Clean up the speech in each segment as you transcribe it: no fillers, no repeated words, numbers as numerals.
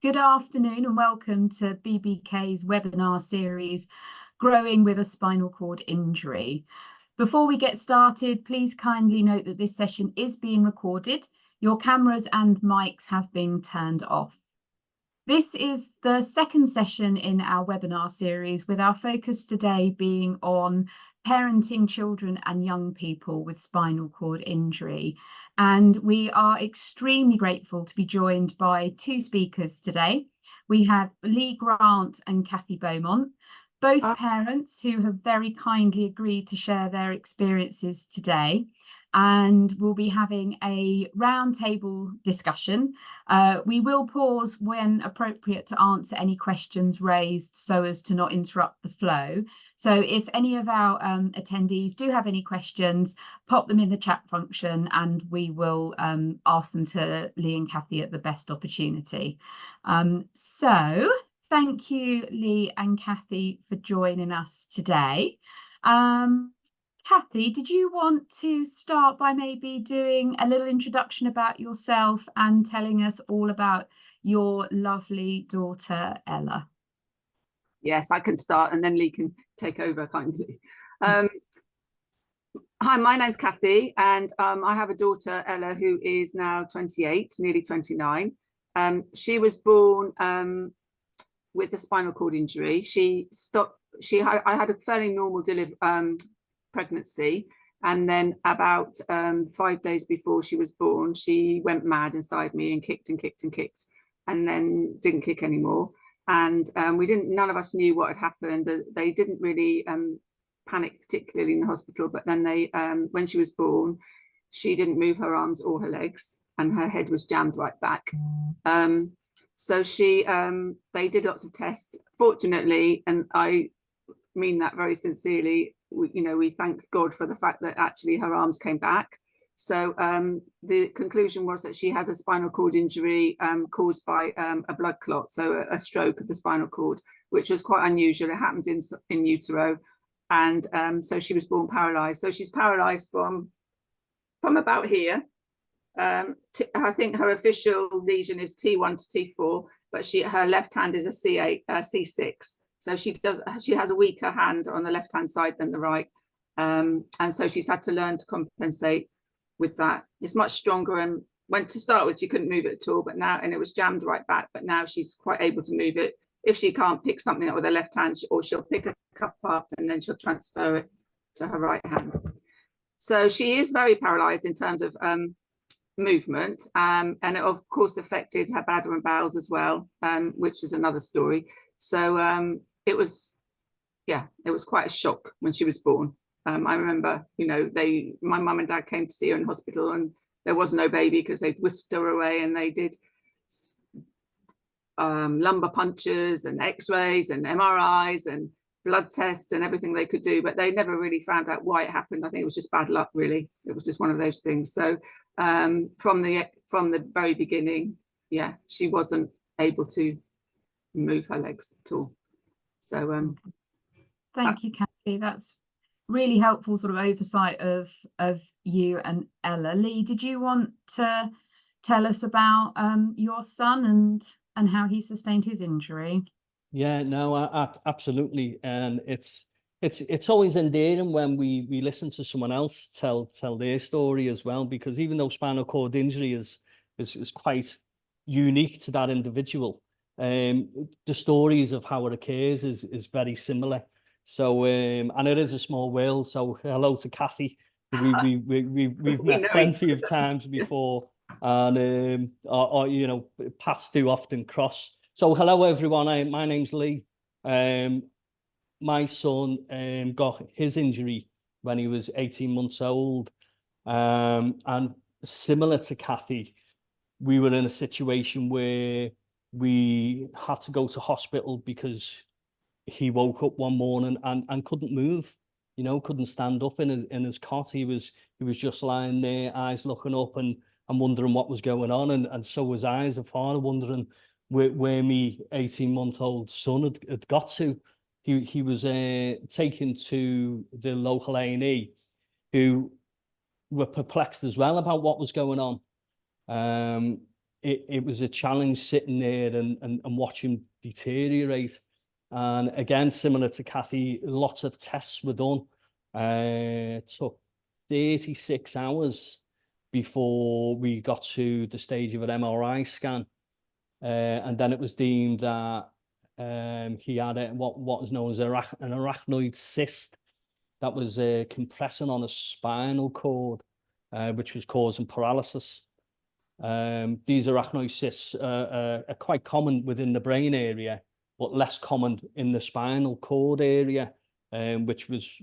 Good afternoon and welcome to BBK's webinar series, Growing with a Spinal Cord Injury. Before we get started, please kindly note that this session is being recorded. Your cameras and mics have been turned off. This is the second session in our webinar series, with our focus today being on parenting children and young people with spinal cord injury. And we are extremely grateful to be joined by two speakers today. We have Lee Grant and Kathy Beaumont, both parents who have very kindly agreed to share their experiences today. And we'll be having a roundtable discussion. We will pause when appropriate to answer any questions raised so as to not interrupt the flow. So if any of our attendees do have any questions, pop them in the chat function and we will ask them to Lee and Kathy at the best opportunity. So thank you, Lee and Kathy, for joining us today. Kathy, did you want to start by maybe doing a little introduction about yourself and telling us all about your lovely daughter, Ella? Yes, I can start and then Lee can take over kindly. Hi, my name's Kathy and I have a daughter, Ella, who is now 28, nearly 29. She was born with a spinal cord injury. I had a fairly normal pregnancy, and then about 5 days before she was born, she went mad inside me and kicked and kicked and kicked, and then didn't kick anymore. And none of us knew what had happened. They didn't really panic particularly in the hospital, but then when she was born, she didn't move her arms or her legs, and her head was jammed right back. So they did lots of tests. Fortunately, and I mean that very sincerely, we thank God for the fact that actually her arms came back. So the conclusion was that she has a spinal cord injury caused by a blood clot, so a stroke of the spinal cord, which was quite unusual. It happened in utero, and so she was born paralyzed. So she's paralyzed from about here. I think her official lesion is T1 to T4, but her left hand is a C6. So she has a weaker hand on the left hand side than the right, and so she's had to learn to compensate with that. It's much stronger, and when to start with she couldn't move it at all, but now, and it was jammed right back, but now she's quite able to move it. If she can't pick something up with her left hand, or she'll pick a cup up and then she'll transfer it to her right hand. So she is very paralyzed in terms of movement, and it of course affected her bladder and bowels as well, which is another story. So it was quite a shock when she was born. I remember, my mum and dad came to see her in hospital, and there was no baby because they'd whisked her away, and they did lumbar punctures and x-rays and MRIs and blood tests and everything they could do, but they never really found out why it happened. I think it was just bad luck, really. It was just one of those things. So from the very beginning, she wasn't able to move her legs at all. So thank you, Kathy. That's really helpful sort of oversight of you and Ella. Lee, did you want to tell us about your son and how he sustained his injury? Yeah, no, absolutely. And it's always endearing when we listen to someone else tell their story as well, because even though spinal cord injury is quite unique to that individual, the stories of how it occurs is very similar. So and it is a small world. So hello to Kathy. We've met plenty of times before, and paths do often cross. So hello everyone. My name's Lee. My son got his injury when he was 18 months old, and similar to Kathy, we were in a situation where we had to go to hospital because he woke up one morning and couldn't move, couldn't stand up in his cot. He was just lying there, eyes looking up and wondering what was going on. And so was I as a father, wondering where me 18-month-old son had got to. He was taken to the local A&E, who were perplexed as well about what was going on. it was a challenge sitting there and watching deteriorate. And again, similar to Kathy, lots of tests were done. It took 36 hours before we got to the stage of an MRI scan. And then it was deemed that he had what is known as an arachnoid cyst that was compressing on a spinal cord, which was causing paralysis. These arachnoid cysts are quite common within the brain area, but less common in the spinal cord area, which was,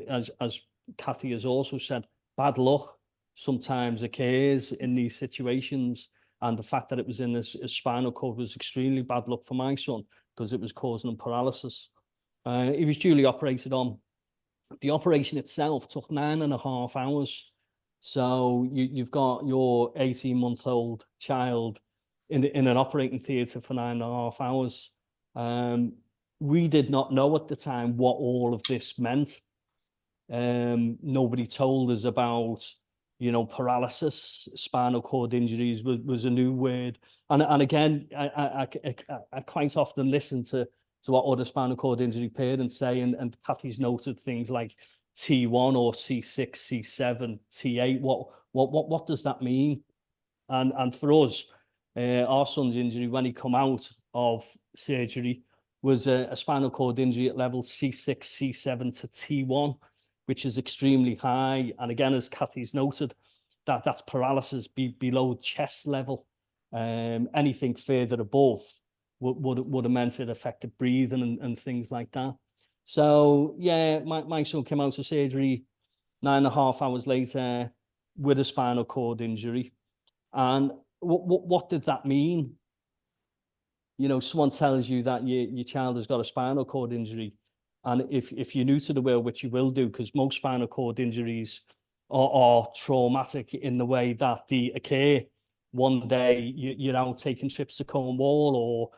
as Kathy has also said, bad luck sometimes occurs in these situations. And the fact that it was in his spinal cord was extremely bad luck for my son, because it was causing him paralysis. He was duly operated on. The operation itself took 9.5 hours. So you've got your 18-month-old child in an operating theatre for 9.5 hours. We did not know at the time what all of this meant. Nobody told us about, paralysis. Spinal cord injuries was a new word. And again, I quite often listen to what other spinal cord injury parents say, and Kathy's noted things like T1 or C6, C7, T8. What does that mean? And for us, our son's injury when he come out of surgery was a spinal cord injury at level C6, C7 to T1, which is extremely high. And again, as Kathy's noted, that's paralysis below chest level. Anything further above would have meant it affected breathing and things like that. So yeah, my son came out of surgery 9.5 hours later with a spinal cord injury. And what did that mean? Someone tells you that your child has got a spinal cord injury, and if you're new to the world, which you will do, because most spinal cord injuries are traumatic in the way that they occur. One day you're out taking trips to Cornwall or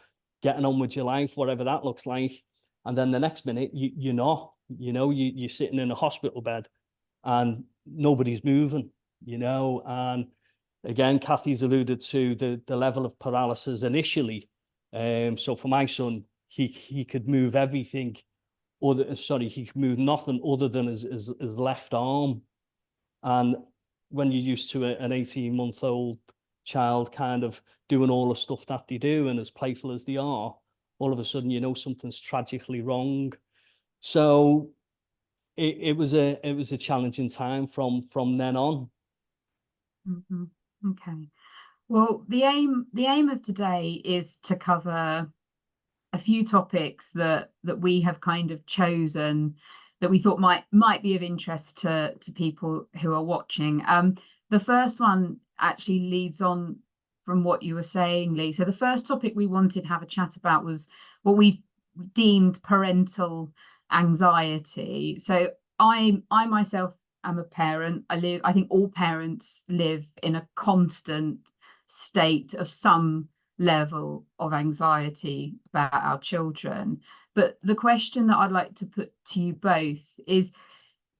getting on with your life, whatever that looks like, and then the next minute you're not. You're sitting in a hospital bed and nobody's moving. And again, Kathy's alluded to the level of paralysis initially. So for my son, he could move everything. He could move nothing other than his left arm. And when you're used to an 18-month-old child kind of doing all the stuff that they do and as playful as they are, all of a sudden something's tragically wrong. So it was a challenging time from then on. Mm-hmm. Okay. Well, the aim of today is to cover a few topics that we have kind of chosen that we thought might be of interest to people who are watching. The first one actually leads on from what you were saying, Lee. So the first topic we wanted to have a chat about was what we've deemed parental anxiety. So I myself am a parent. I think all parents live in a constant state of some level of anxiety about our children. But the question that I'd like to put to you both is,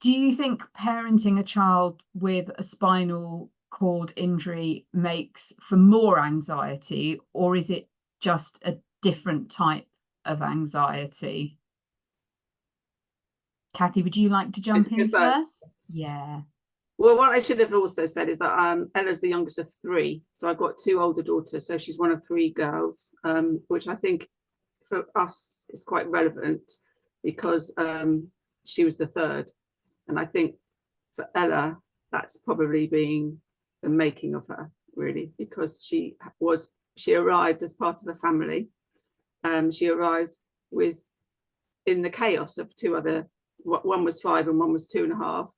do you think parenting a child with a spinal cord injury makes for more anxiety, or is it just a different type of anxiety? Kathy, would you like to jump in first? Yeah. Well, what I should have also said is that Ella's the youngest of 3. So I've got 2 older daughters. So she's one of 3 girls, which I think for us is quite relevant because she was the 3rd. And I think for Ella, that's probably being the making of her, really, because she arrived as part of a family. She arrived in the chaos of 2 other, one was 5 and one was 2.5.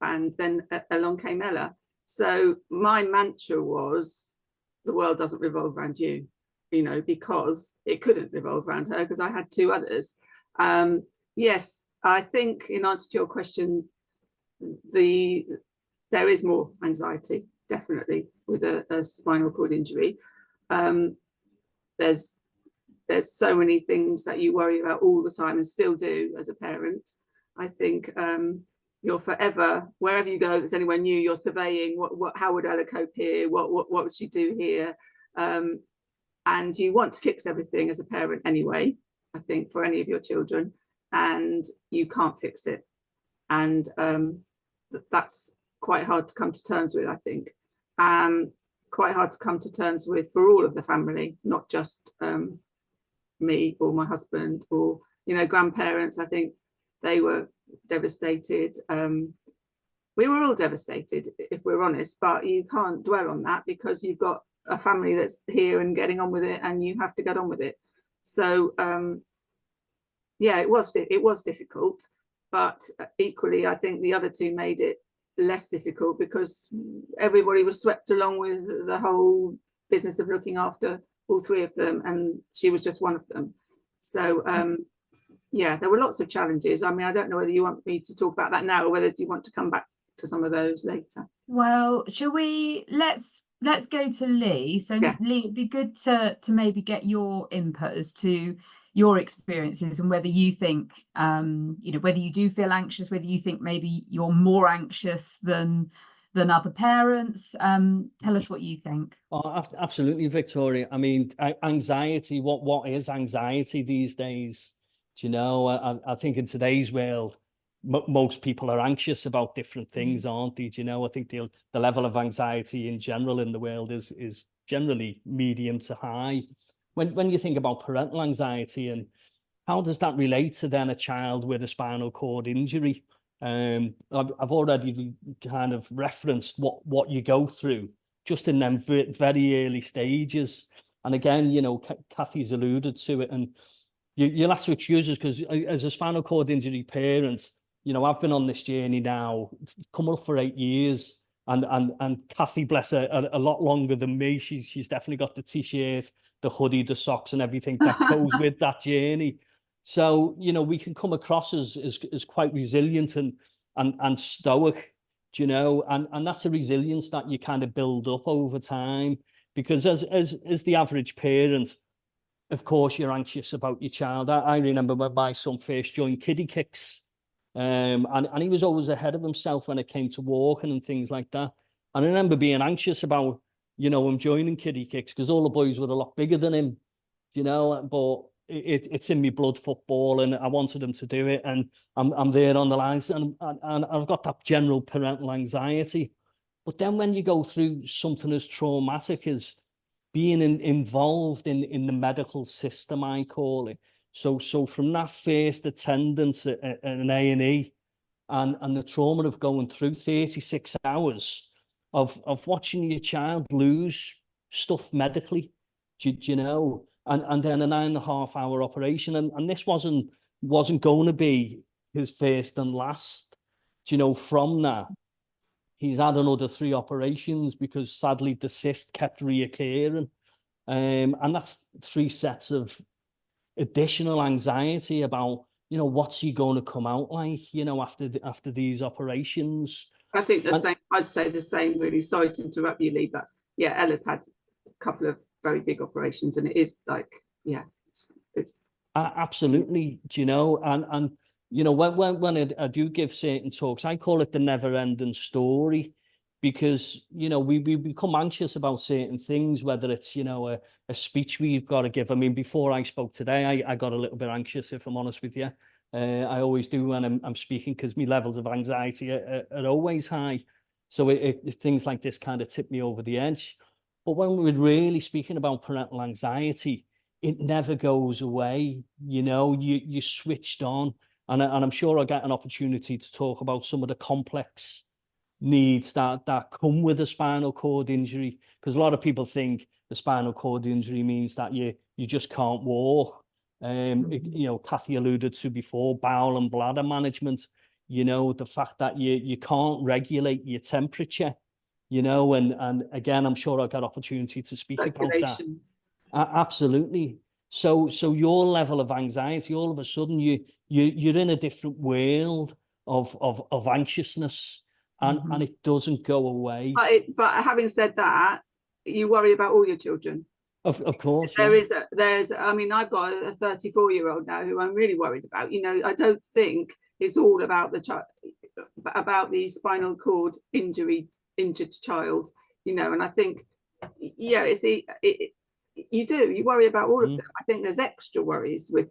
And then along came Ella. So my mantra was, the world doesn't revolve around you, because it couldn't revolve around her because I had 2 others. Yes, I think in answer to your question, there is more anxiety, definitely, with a spinal cord injury. There's so many things that you worry about all the time and still do as a parent. I think you're forever, wherever you go that's anywhere new, you're surveying how would Ella cope here, what would she do here, and you want to fix everything as a parent anyway, I think, for any of your children, and you can't fix it. And that's quite hard to come to terms with, I think. Quite hard to come to terms with for all of the family, not just me or my husband or, you know, grandparents. I think they were devastated. We were all devastated, if we're honest, but you can't dwell on that because you've got a family that's here and getting on with it, and you have to get on with it. So yeah, it was difficult, but equally I think the other two made it less difficult because everybody was swept along with the whole business of looking after all three of them, and she was just one of them. So yeah, there were lots of challenges. I mean, I don't know whether you want me to talk about that now or whether you want to come back to some of those later. Well, shall we, let's go to Lee. So Yeah. Lee, it'd be good to maybe get your input as to your experiences and whether you think you know, whether you do feel anxious, whether you think maybe you're more anxious than other parents. Tell us what you think. Oh, absolutely, Victoria. I mean, anxiety, what is anxiety these days? Do you know, I think in today's world, most people are anxious about different things, aren't they? Do you know, I think the level of anxiety in general in the world is generally medium to high. When you think about parental anxiety and how does that relate to then a child with a spinal cord injury? I've already kind of referenced what you go through just in them very early stages. And again, you know, Kathy's alluded to it, and you'll have to excuse us because as a spinal cord injury parent, you know, I've been on this journey now, coming up for 8 years, and Kathy, bless her, a lot longer than me. She's definitely got the t-shirt, the hoodie, the socks, and everything that goes with that journey. So, you know, we can come across as quite resilient and stoic, you know, and that's a resilience that you kind of build up over time, because as the average parent, of course, you're anxious about your child. I remember when my son first joined kiddie kicks, and he was always ahead of himself when it came to walking and things like that. And I remember being anxious about, you know, him joining kiddie kicks because all the boys were a lot bigger than him, you know, but it's in me blood, football, and I wanted him to do it, and I'm there on the lines, and I've got that general parental anxiety. But then when you go through something as traumatic as being involved in the medical system, I call it, so from that first attendance at an A&E and the trauma of going through 36 hours of watching your child lose stuff medically, do you know, and then a 9.5-hour operation, and this wasn't going to be his first and last. Do you know, from that he's had another 3 operations because sadly the cyst kept reoccurring, and that's 3 sets of additional anxiety about, you know, what's he going to come out like, you know, after these operations. I think same. I'd say the same. Really sorry to interrupt you, Lee, but yeah, Ella's had a couple of very big operations, and it is like, yeah, it's absolutely. Do you know, and you know, when I do give certain talks, I call it the never-ending story, because, you know, we become anxious about certain things, whether it's, you know, a speech we've got to give. I mean, before I spoke today, I got a little bit anxious, if I'm honest with you. I always do when I'm speaking, because my levels of anxiety are always high. So things like this kind of tip me over the edge. But when we're really speaking about parental anxiety, it never goes away. You know, you switched on, and I'm sure I'll get an opportunity to talk about some of the complex needs that come with a spinal cord injury, because a lot of people think the spinal cord injury means that you just can't walk. You know, Kathy alluded to before, bowel and bladder management, you know, the fact that you can't regulate your temperature, you know, and again, I'm sure I'll get opportunity to speak about that. Absolutely. So your level of anxiety, all of a sudden you're in a different world of anxiousness, and it doesn't go away. But having said that, you worry about all your children. Of course. There's I mean, I've got a 34-year-old now who I'm really worried about. You know, I don't think it's all about the child, about the spinal cord injured child, you know, and I think yeah, you worry about all of them. I think there's extra worries with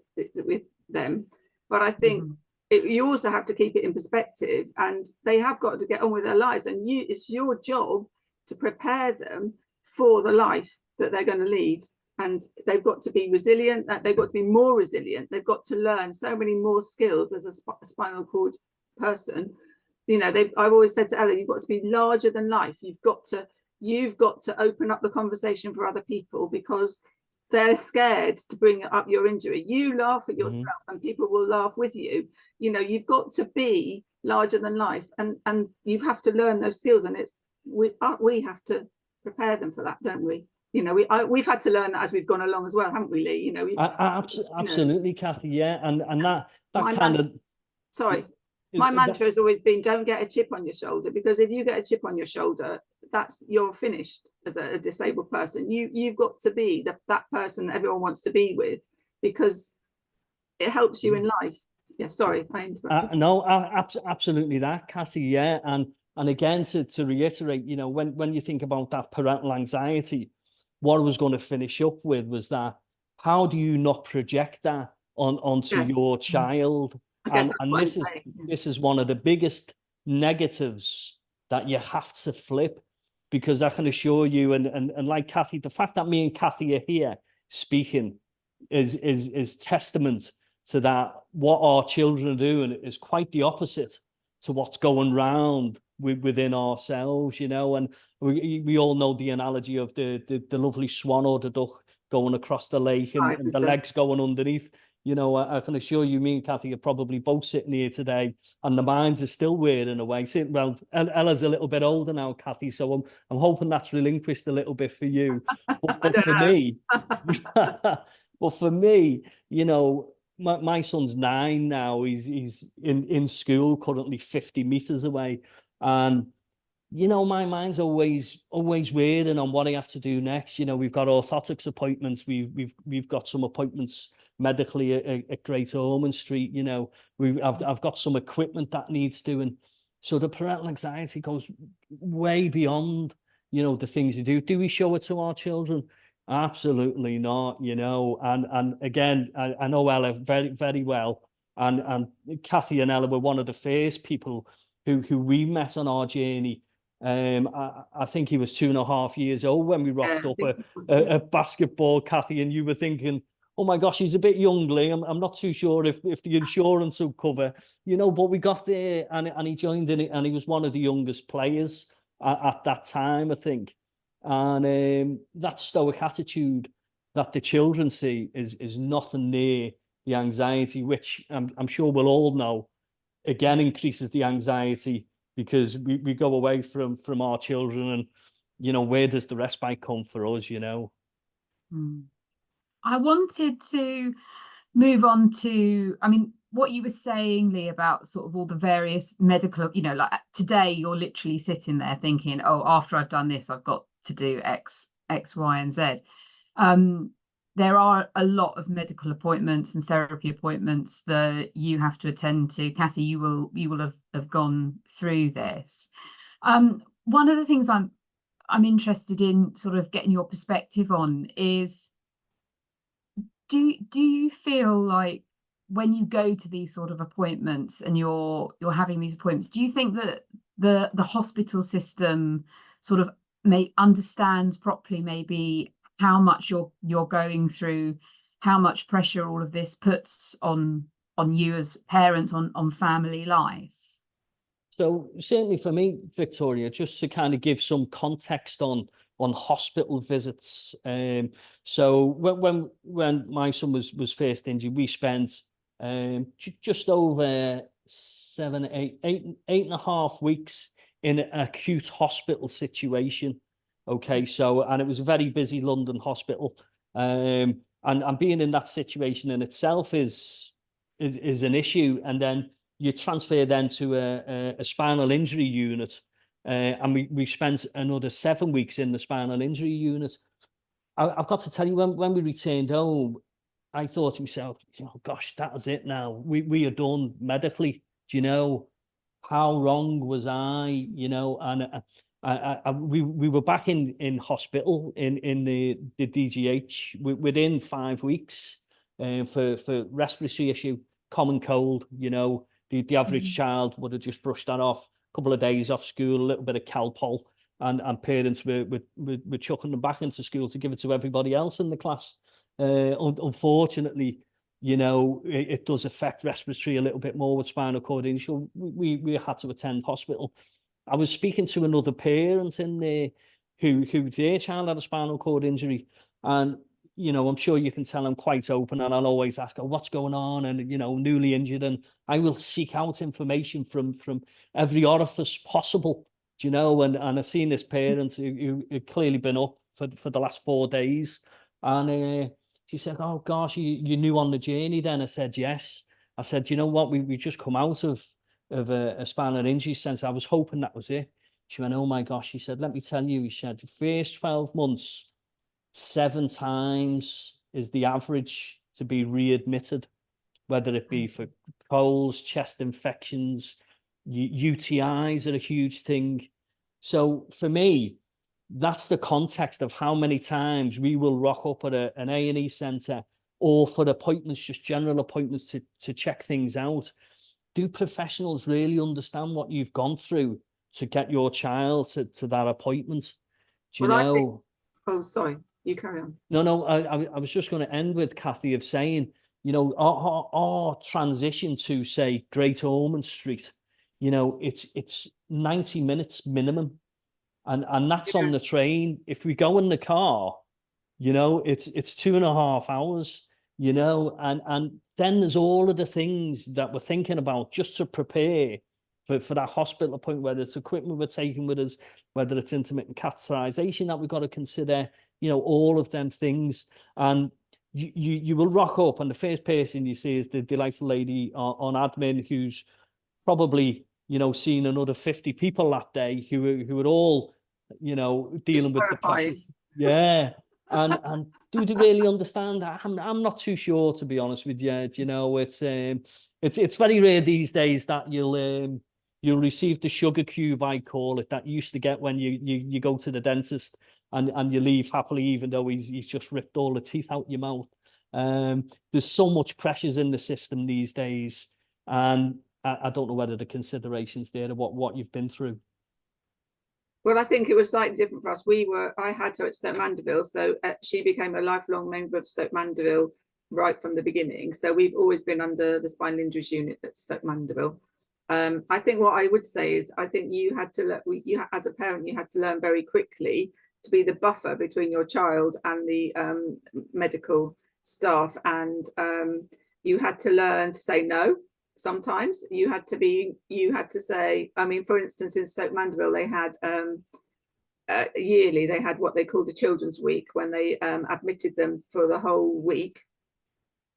them, but I think you also have to keep it in perspective, and they have got to get on with their lives, and it's your job to prepare them for the life that they're going to lead. And they've got to be resilient, that they've got to be more resilient. They've got to learn so many more skills as a spinal cord person. You know, I've always said to Ella, you've got to be larger than life. You've got to open up the conversation for other people, because they're scared to bring up your injury. You laugh at yourself and people will laugh with you. You know, you've got to be larger than life, and you have to learn those skills, and we have to prepare them for that, don't we? You know, we've had to learn that as we've gone along as well, haven't we, Lee? You know, absolutely, Kathy. Yeah, and that kind of. Sorry, my mantra has always been, don't get a chip on your shoulder, because if you get a chip on your shoulder, you're finished as a disabled person. You've got to be that person that everyone wants to be with, because it helps you in life. Yeah, sorry, I interrupted. No, absolutely that, Kathy. Yeah, and again, to reiterate, you know, when you think about that parental anxiety, what I was going to finish up with was that, how do you not project that onto your child? And this is one of the biggest negatives that you have to flip, because I can assure you, and like Kathy, the fact that me and Kathy are here speaking is testament to that. What our children are doing is quite the opposite to what's going round within ourselves, you know. And we all know the analogy of the lovely swan or the duck going across the lake, and the legs going underneath. You know, I can assure you, me and Kathy are probably both sitting here today, and the minds are still wearing away. Well, Ella's a little bit older now, Kathy, so I'm hoping that's relinquished a little bit for you. But for me, but for me, you know, my son's 9 now. He's in school currently 50 meters away, and you know, my mind's always weighing on what I have to do next. You know, we've got orthotics appointments. We've got some appointments medically at Great Ormond Street. You know, I've got some equipment that needs doing. So the parental anxiety goes way beyond, you know, the things you do. Do we show it to our children? Absolutely not. You know, and again, I know Ella very, very well, and Kathy and Ella were one of the first people who we met on our journey. I think he was 2.5 years old when we rocked up a basketball, Kathy, and you were thinking, oh my gosh, he's a bit young, Lee. I'm not too sure if the insurance will cover, you know, but we got there, and he joined in it, and he was one of the youngest players at that time, I think. And that stoic attitude that the children see is nothing near the anxiety, which I'm sure we'll all know, again, increases the anxiety, because we go away from our children, and, you know, where does the respite come for us, you know? I wanted to move on to, I mean, what you were saying, Lee, about sort of all the various medical, you know, like today you're literally sitting there thinking, oh, after I've done this, I've got to do X, Y, and Z. There are a lot of medical appointments and therapy appointments that you have to attend to. Kathy, you will have gone through this. One of the things I'm interested in sort of getting your perspective on is, do you feel like when you go to these sort of appointments and you're having these appointments, do you think that the hospital system sort of understands properly maybe how much you're going through, how much pressure all of this puts on you as parents, on family life? So certainly for me, Victoria, just to kind of give some context on hospital visits. So when my son was first injured, we spent just over 8.5 weeks in an acute hospital situation. Okay, so, and it was a very busy London hospital, and being in that situation in itself is an issue. And then you transfer then to a spinal injury unit, and we spent another 7 weeks in the spinal injury unit. I've got to tell you, when we returned home, I thought to myself, you know, gosh, that was it now. We are done medically. Do you know, how wrong was I? You know, we were back in hospital in the DGH within 5 weeks for respiratory issue, common cold. You know, the average child would have just brushed that off, a couple of days off school, a little bit of Calpol, and parents were chucking them back into school to give it to everybody else in the class. Unfortunately, you know, it does affect respiratory a little bit more with spinal cord injury. So we had to attend hospital. I was speaking to another parent in there who their child had a spinal cord injury, and you know, I'm sure you can tell I'm quite open, and I'll always ask her what's going on, and you know, newly injured, and I will seek out information from every orifice possible, you know, and I've seen this parent who clearly been up for the last 4 days, and she said, "Oh gosh, you knew on the journey then?" I said, "Yes." I said, "You know what? We just come out of a spinal injury centre. I was hoping that was it." She went, "Oh my gosh." She said, "Let me tell you," he said, "the first 12 months, 7 times is the average to be readmitted, whether it be for colds, chest infections, UTIs are a huge thing." So for me, that's the context of how many times we will rock up at an A&E centre or for appointments, just general appointments to check things out. Do professionals really understand what you've gone through to get your child to that appointment? Do you know? Oh, sorry, you carry on. No, I was just going to end with Kathy of saying, you know, our transition to, say, Great Ormond Street, you know, it's 90 minutes minimum. And that's on the train. If we go in the car, you know, it's 2.5 hours, you know, and then there's all of the things that we're thinking about just to prepare for that hospital appointment, whether it's equipment we're taking with us, whether it's intermittent catheterization that we've got to consider, you know, all of them things. And you will rock up, and the first person you see is the delightful lady on admin who's probably, you know, seen another 50 people that day who are all, you know, dealing with the pressures. Yeah. And do they really understand that? I'm not too sure, to be honest with you. You know, it's very rare these days that you'll receive the sugar cube, I call it, that you used to get when you go to the dentist and you leave happily, even though he's just ripped all the teeth out your mouth. There's so much pressures in the system these days, and I don't know whether the considerations there are what you've been through. Well, I think it was slightly different for us. I had her at Stoke Mandeville, so she became a lifelong member of Stoke Mandeville right from the beginning. So we've always been under the spinal injuries unit at Stoke Mandeville. I think what I would say is, I think you had to as a parent, you had to learn very quickly to be the buffer between your child and the medical staff, and you had to learn to say no. Sometimes you had to say, I mean, for instance, in Stoke Mandeville, they had yearly, they had what they called the Children's Week, when they admitted them for the whole week.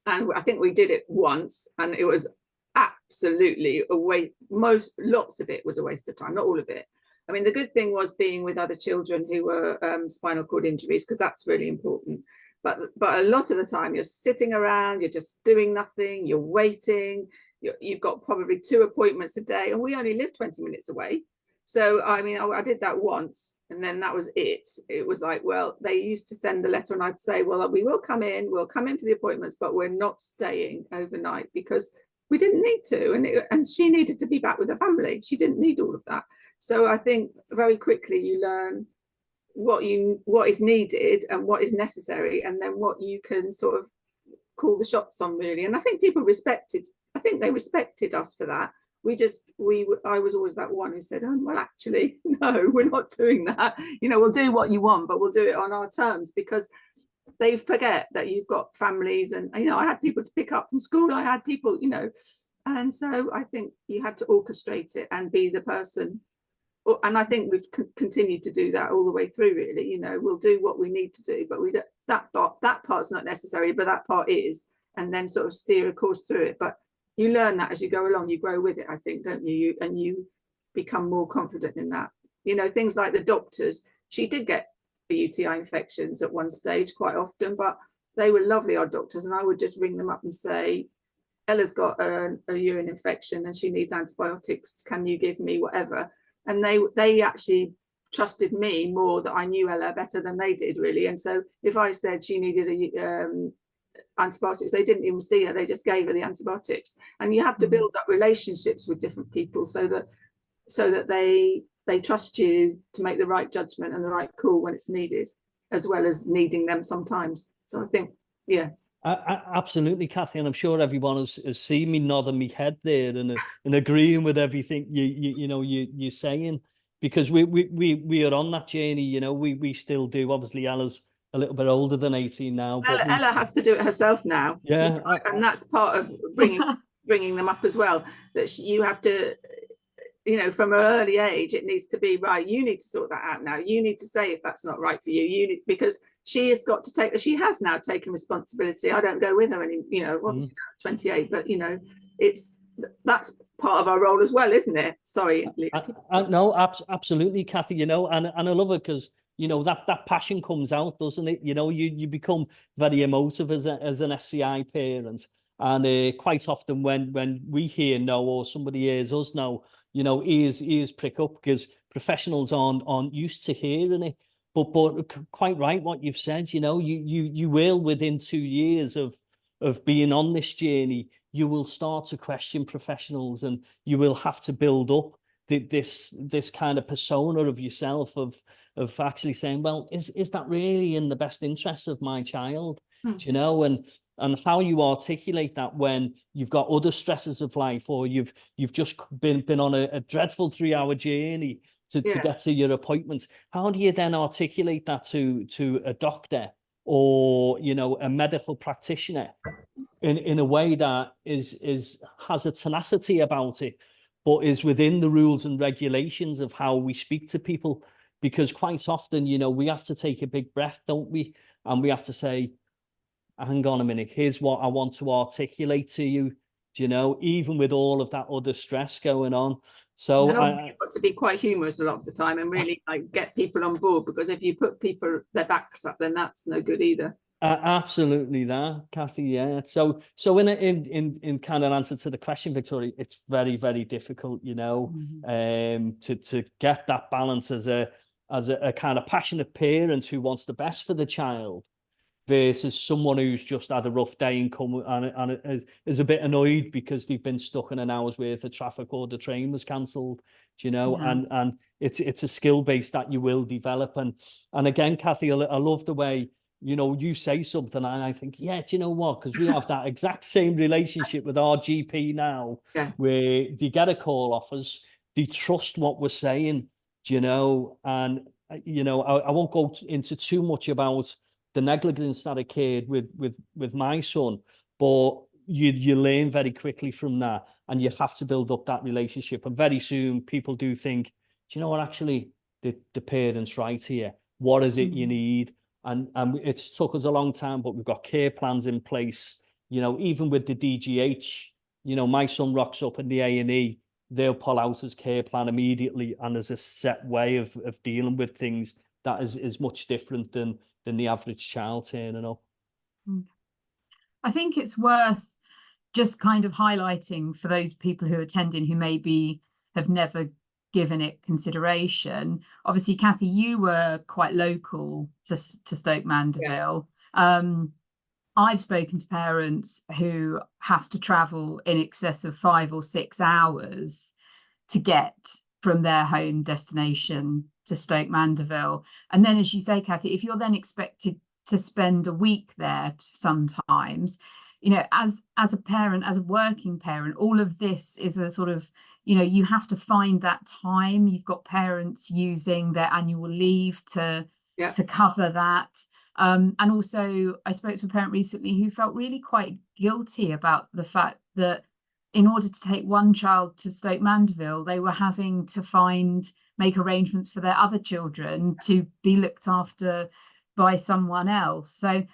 And I think we did it once, and it was absolutely a waste. Lots of it was a waste of time, not all of it. I mean, the good thing was being with other children who were spinal cord injuries, because that's really important. But a lot of the time you're sitting around, you're just doing nothing, you're waiting. You've got probably 2 appointments a day, and we only live 20 minutes away. So, I mean, I did that once, and then that was it. It was like, well, they used to send the letter, and I'd say, well, we'll come in for the appointments, but we're not staying overnight, because we didn't need to. And she needed to be back with her family. She didn't need all of that. So I think very quickly you learn what is needed and what is necessary, and then what you can sort of call the shots on, really. And I think people respected us for that. I was always that one who said, oh, well, actually, no, we're not doing that. You know, we'll do what you want, but we'll do it on our terms, because they forget that you've got families. And, you know, I had people to pick up from school. I had people, you know, and so I think you had to orchestrate it and be the person. And I think we've continued to do that all the way through, really. You know, we'll do what we need to do, but we don't, that part's not necessary, but that part is, and then sort of steer a course through it. But you learn that as you go along, you grow with it, I think, don't you? And you become more confident in that. You know, things like the doctors, she did get UTI infections at one stage quite often, but they were lovely, our doctors, and I would just ring them up and say, Ella's got a urine infection and she needs antibiotics, can you give me whatever? And they actually trusted me more, that I knew Ella better than they did, really. And so if I said she needed antibiotics, they didn't even see her, they just gave her the antibiotics. And you have to build up relationships with different people so that they trust you to make the right judgment and the right call when it's needed, as well as needing them sometimes. So I think, yeah. Absolutely, Kathy, and I'm sure everyone has seen me nodding my head there and agreeing with everything you're saying, because we are on that journey. You know, we still do. Obviously, Ella's a little bit older than 18 now, but Ella has to do it herself now. Yeah, and that's part of bringing them up as well. That you have to, you know, from an early age, it needs to be right. You need to sort that out now. You need to say if that's not right for you. You need, because she has got to take. She has now taken responsibility. I don't go with her any. You know, once 28, but you know, that's part of our role as well, isn't it? Sorry, no, absolutely, Kathy. You know, and I love it because, you know, that passion comes out, doesn't it? You know, you become very emotive as an SCI parent, and quite often when we hear no, or somebody hears us no, you know, ears prick up, because professionals aren't used to hearing it. But quite right what you've said. You know, you will, within 2 years of being on this journey, you will start to question professionals, and you will have to build up this kind of persona of yourself of actually saying, well, is that really in the best interest of my child? Do you know, and how you articulate that when you've got other stresses of life, or you've just been on a dreadful 3-hour journey to get to your appointment. How do you then articulate that to a doctor, or, you know, a medical practitioner in a way that has a tenacity about it, but is within the rules and regulations of how we speak to people? Because quite often, you know, we have to take a big breath, don't we? And we have to say, hang on a minute, here's what I want to articulate to you, you know, even with all of that other stress going on. So you've got to be quite humorous a lot of the time and really like get people on board, because if you put people their backs up, then that's no good either. Absolutely that, Kathy. Yeah. So in kind of answer to the question, Victoria, it's very, very difficult, you know, to get that balance as a kind of passionate parent who wants the best for the child, versus someone who's just had a rough day and is a bit annoyed because they've been stuck in an hour's worth of traffic, or the train was cancelled, you know. And it's a skill base that you will develop. And again, Kathy, I love the way, you know, you say something and I think, yeah, do you know what? Because we have that exact same relationship with our GP now, where they get a call off us, they trust what we're saying, do you know. And, you know, I won't go into too much about the negligence that occurred with my son, but you learn very quickly from that, and you have to build up that relationship. And very soon people do think, do you know what, actually the parent's right here. What is it you need? And it's took us a long time, but we've got care plans in place. You know, even with the DGH, you know, my son rocks up in the A&E, they'll pull out his care plan immediately, and there's a set way of dealing with things that is much different than the average child turning up. I think it's worth just kind of highlighting for those people who are attending who maybe have never given it consideration. Obviously, Kathy, you were quite local to Stoke Mandeville. I've spoken to parents who have to travel in excess of 5 or 6 hours to get from their home destination to Stoke Mandeville. And then, as you say, Kathy, if you're then expected to spend a week there sometimes, you know, as a parent, as a working parent, all of this is a sort of, you know, you have to find that time. You've got parents using their annual leave to cover that. And also, I spoke to a parent recently who felt really quite guilty about the fact that in order to take one child to Stoke Mandeville, they were having to make arrangements for their other children to be looked after by someone else. So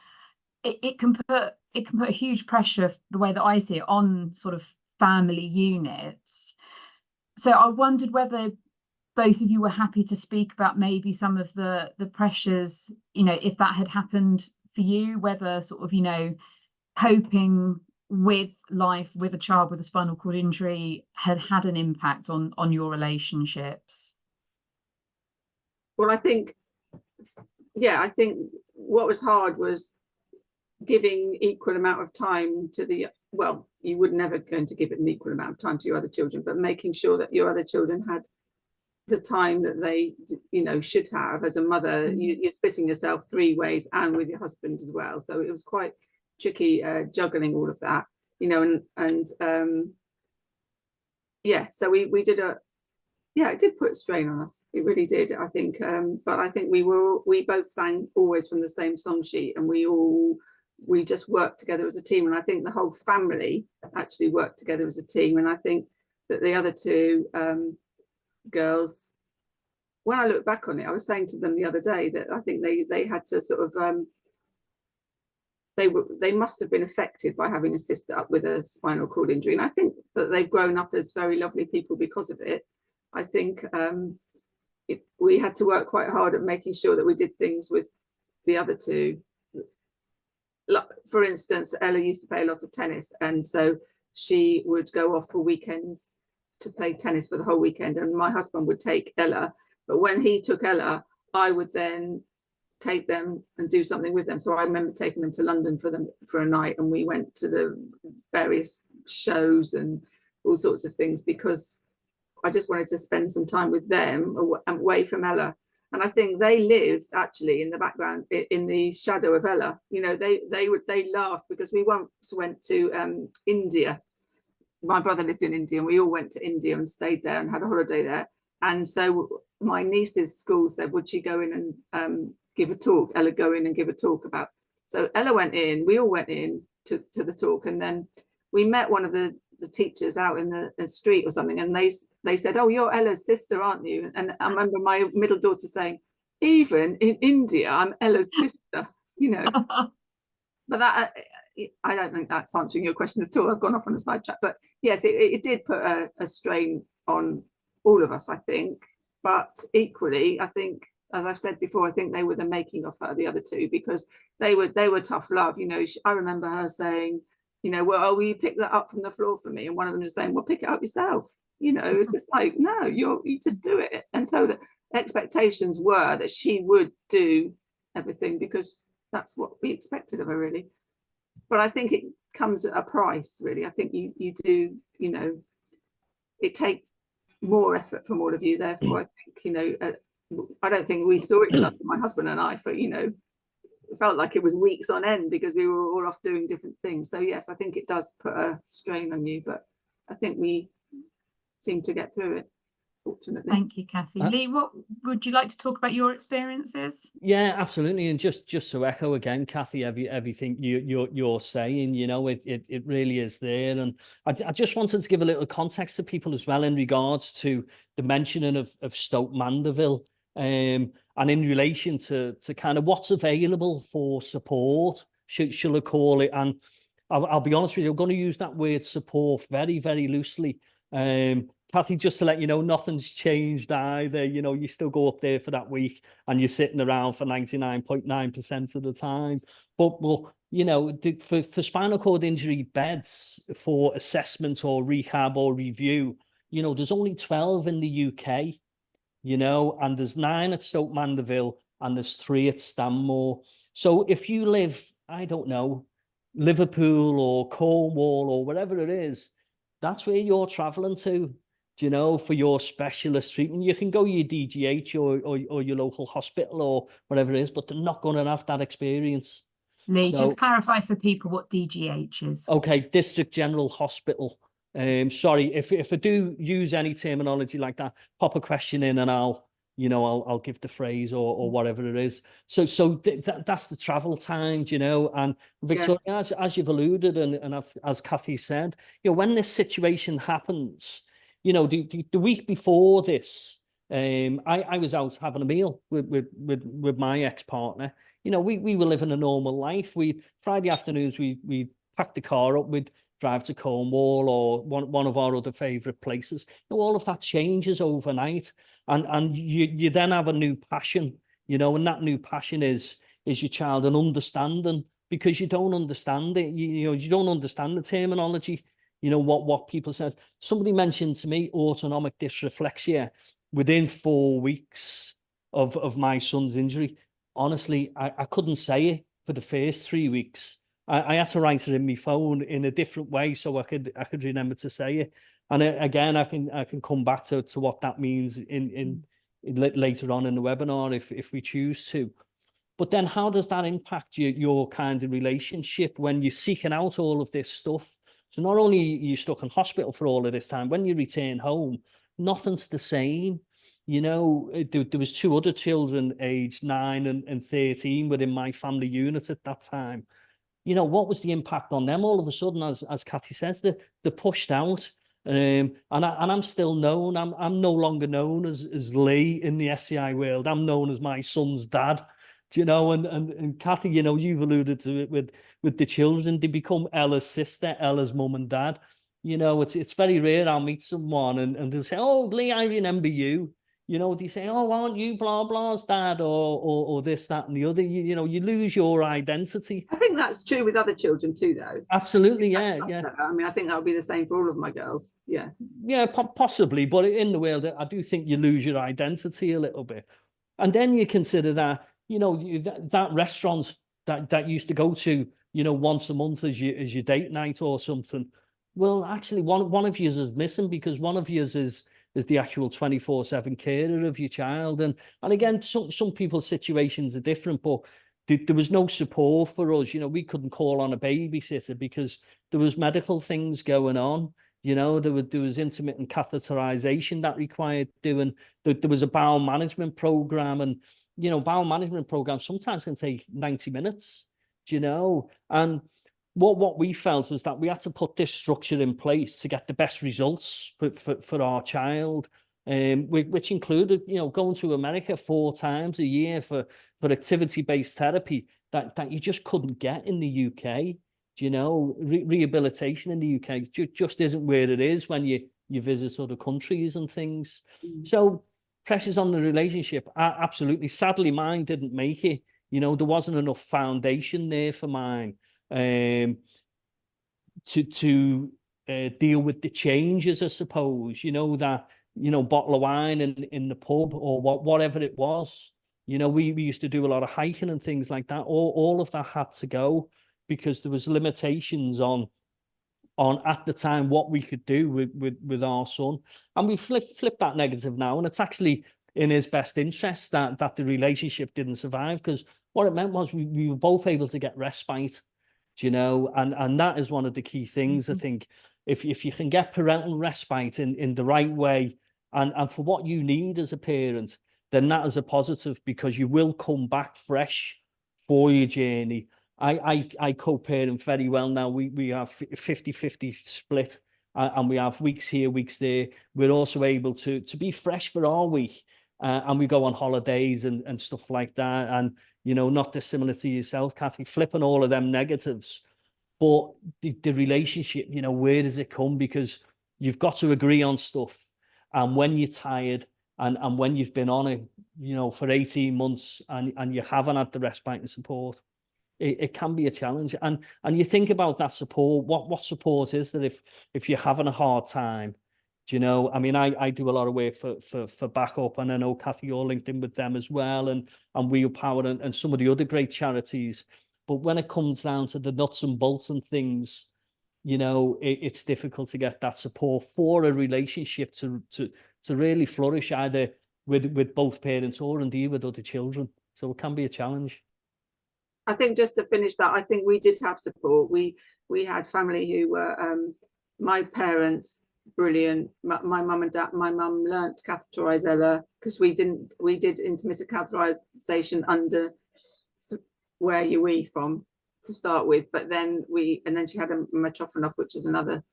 it can put a huge pressure, the way that I see it, on sort of family units. So I wondered whether both of you were happy to speak about maybe some of the pressures, you know, if that had happened for you, whether sort of, you know, coping with life with a child with a spinal cord injury had an impact on your relationships. well, I think what was hard was giving equal amount of time to the, well, you would never going to give it an equal amount of time to your other children, but making sure that your other children had the time that they, you know, should have. As a mother, you're splitting yourself 3 ways and with your husband as well. So it was quite tricky juggling all of that, you know, and yeah, so we did it did put a strain on us. It really did, I think. But I think we both sang always from the same song sheet, and we just worked together as a team. And I think the whole family actually worked together as a team. And I think that the other 2 girls, when I look back on it, I was saying to them the other day that I think they had to sort of they must have been affected by having a sister up with a spinal cord injury, and I think that they've grown up as very lovely people because of it. I think we had to work quite hard at making sure that we did things with the other 2. Like, for instance, Ella used to play a lot of tennis, and so she would go off for weekends to play tennis for the whole weekend, and my husband would take Ella. But when he took Ella, I would then take them and do something with them. So I remember taking them to London for a night, and we went to the various shows and all sorts of things, because I just wanted to spend some time with them away from Ella. And I think they lived actually in the background, in the shadow of Ella. You know, they laughed because we once went to India. My brother lived in India, and we all went to India and stayed there and had a holiday there. And so my niece's school said, would she go in and give a talk? Ella go in and give a talk about. So Ella went in, we all went in to the talk, and then we met one of the teachers out in the street or something, and they said, oh, you're Ella's sister, aren't you? And I remember my middle daughter saying, even in India, I'm Ella's sister, you know. But that, I don't think that's answering your question at all. I've gone off on a sidetrack, but yes, it did put a strain on all of us, I think. But equally, I think, as I've said before, I think they were the making of her, the other 2, because they were tough love. You know, I remember her saying, you know, well, will you pick that up from the floor for me? And one of them just saying, well, pick it up yourself. You know, it's just like, no, you just do it. And so the expectations were that she would do everything, because that's what we expected of her, really. But I think it comes at a price, really. I think you do, you know, it takes more effort from all of you. Therefore, I think, you know, I don't think we saw each other, my husband and I, for, you know, it felt like it was weeks on end, because we were all off doing different things. So yes, I think it does put a strain on you, but I think we seem to get through it, fortunately. Thank you, Kathy. Lee, what would you like to talk about your experiences? Yeah, absolutely. And just to echo again, Kathy, everything you're saying, you know, it really is there. And I just wanted to give a little context to people as well in regards to the mentioning of Stoke Mandeville, and in relation to kind of what's available for support, shall I call it. And I'll be honest with you, I'm going to use that word support very, very loosely. Kathy, just to let you know, nothing's changed either. You know, you still go up there for that week and you're sitting around for 99.9% of the time. But you know, for spinal cord injury beds for assessment or rehab or review, you know, there's only 12 in the UK, you know, and there's 9 at Stoke Mandeville and there's 3 at Stanmore. So if you live, I don't know, Liverpool or Cornwall or wherever it is, that's where you're traveling to, you know, for your specialist treatment. You can go your DGH or your local hospital or whatever it is, but they're not going to have that experience. Lee, just clarify for people what DGH is. Okay, District General Hospital. Sorry, if I do use any terminology like that, pop a question in and I'll give the phrase or whatever it is. So that's the travel time, you know. And Victoria, yeah, as you've alluded and as Kathy said, you know, when this situation happens, you know, the week before this, I was out having a meal with my ex-partner. You know, we were living a normal life. Friday afternoons we packed the car up, we'd drive to Cornwall or one of our other favourite places. You know, all of that changes overnight, and you then have a new passion, you know, and that new passion is your child, and understanding, because you don't understand it. You know, you don't understand the terminology. You know, what people says. Somebody mentioned to me autonomic dysreflexia. Within 4 weeks, of my son's injury, honestly, I couldn't say it for the first 3 weeks. I had to write it in my phone in a different way so I could remember to say it. And again, I can come back to what that means in later on in the webinar if we choose to. But then how does that impact your kind of relationship when you're seeking out all of this stuff? So not only are you stuck in hospital for all of this time, when you return home, nothing's the same. You know, there was 2 other children aged 9 and 13 within my family unit at that time. You know, what was the impact on them? All of a sudden, as Kathy says, they're pushed out. And I'm still known. I'm no longer known as Lee in the SCI world. I'm known as my son's dad. Do you know? And Kathy, you know, you've alluded to it with the children. They become Ella's sister, Ella's mum and dad. You know, it's very rare I'll meet someone and they'll say, "Oh, Lee, I remember you." You know, they say, "Oh, aren't you blah blah's dad?" or this, that, and the other. You know, you lose your identity. I think that's true with other children too, though. Absolutely, yeah. I mean, I think that would be the same for all of my girls. Yeah, possibly, but in the world, I do think you lose your identity a little bit, and then you consider that, you know, that restaurant that used to go to, you know, once a month as your date night or something. Well, actually, one of you is missing because one of you is the actual 24/7 carer of your child. And again, some people's situations are different, but there was no support for us. You know, we couldn't call on a babysitter because there was medical things going on. You know, there was intermittent catheterization that required doing. There was a bowel management program, and, you know, bowel management programs sometimes can take 90 minutes, you know. And what we felt was that we had to put this structure in place to get the best results for our child, which included, you know, going to America 4 times a year for activity-based therapy that you just couldn't get in the UK. You know, rehabilitation in the UK just isn't where it is when you visit other countries and things. So pressures on the relationship, absolutely. Sadly, mine didn't make it. You know, there wasn't enough foundation there for mine to deal with the changes, I suppose. You know, that, you know, bottle of wine in the pub or whatever it was. You know, we used to do a lot of hiking and things like that. All of that had to go because there was limitations on at the time what we could do with our son. And we flip that negative now, and it's actually in his best interest that the relationship didn't survive, because what it meant was we were both able to get respite, you know, and that is one of the key things. I think if you can get parental respite in the right way and for what you need as a parent, then that is a positive, because you will come back fresh for your journey. I co-parent very well now. We have 50-50 split, and we have weeks here, weeks there. We're also able to be fresh for our week, and we go on holidays and stuff like that. And, you know, not dissimilar to yourself, Kathy, flipping all of them negatives. But the relationship, you know, where does it come? Because you've got to agree on stuff. And when you're tired and when you've been on it, you know, for 18 months and you haven't had the respite and support, it can be a challenge. And you think about that support. What support is there if you're having a hard time? Do you know? I mean, I do a lot of work for Backup, and I know Kathy, you're linked in with them as well, and Wheel Power and some of the other great charities. But when it comes down to the nuts and bolts and things, you know, it's difficult to get that support for a relationship to really flourish, either with both parents or indeed with other children. So it can be a challenge. I think just to finish that, I think we did have support. We had family who were my parents, brilliant. My mum and dad. My mum learnt to catheterize Ella because we did intermittent catheterization under where you wee from to start with, but then she had a metrophonoff, which is another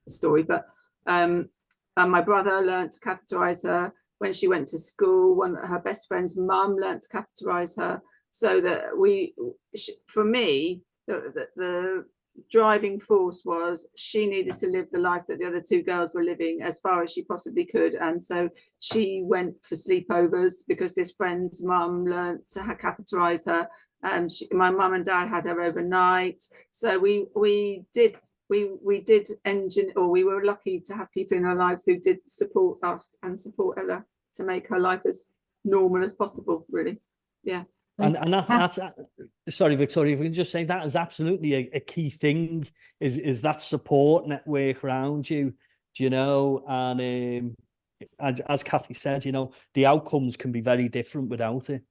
story. But and my brother learnt to catheterize her when she went to school. Her best friend's mum learnt to catheterize her. So that for me, the driving force was she needed to live the life that the other 2 girls were living as far as she possibly could. And so she went for sleepovers because this friend's mum learned to catheterize her. My mum and dad had her overnight. So we were lucky to have people in our lives who did support us and support Ella to make her life as normal as possible, really. Yeah. And that's sorry, Victoria, if we can just say that is absolutely a key thing, is that support network around you, you know, and as Kathy said, you know, the outcomes can be very different without it.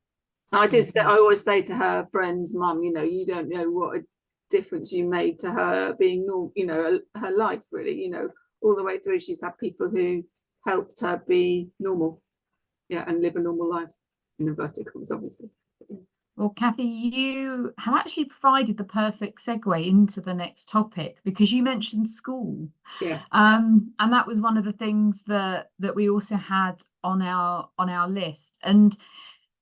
I always say to her friends, Mum, you know, you don't know what a difference you made to her being normal, you know, her life, really, you know, all the way through. She's had people who helped her be normal, yeah, and live a normal life, in inverted commas, obviously. Well, Kathy, you have actually provided the perfect segue into the next topic, because you mentioned school. Yeah. And that was one of the things that we also had on our list. And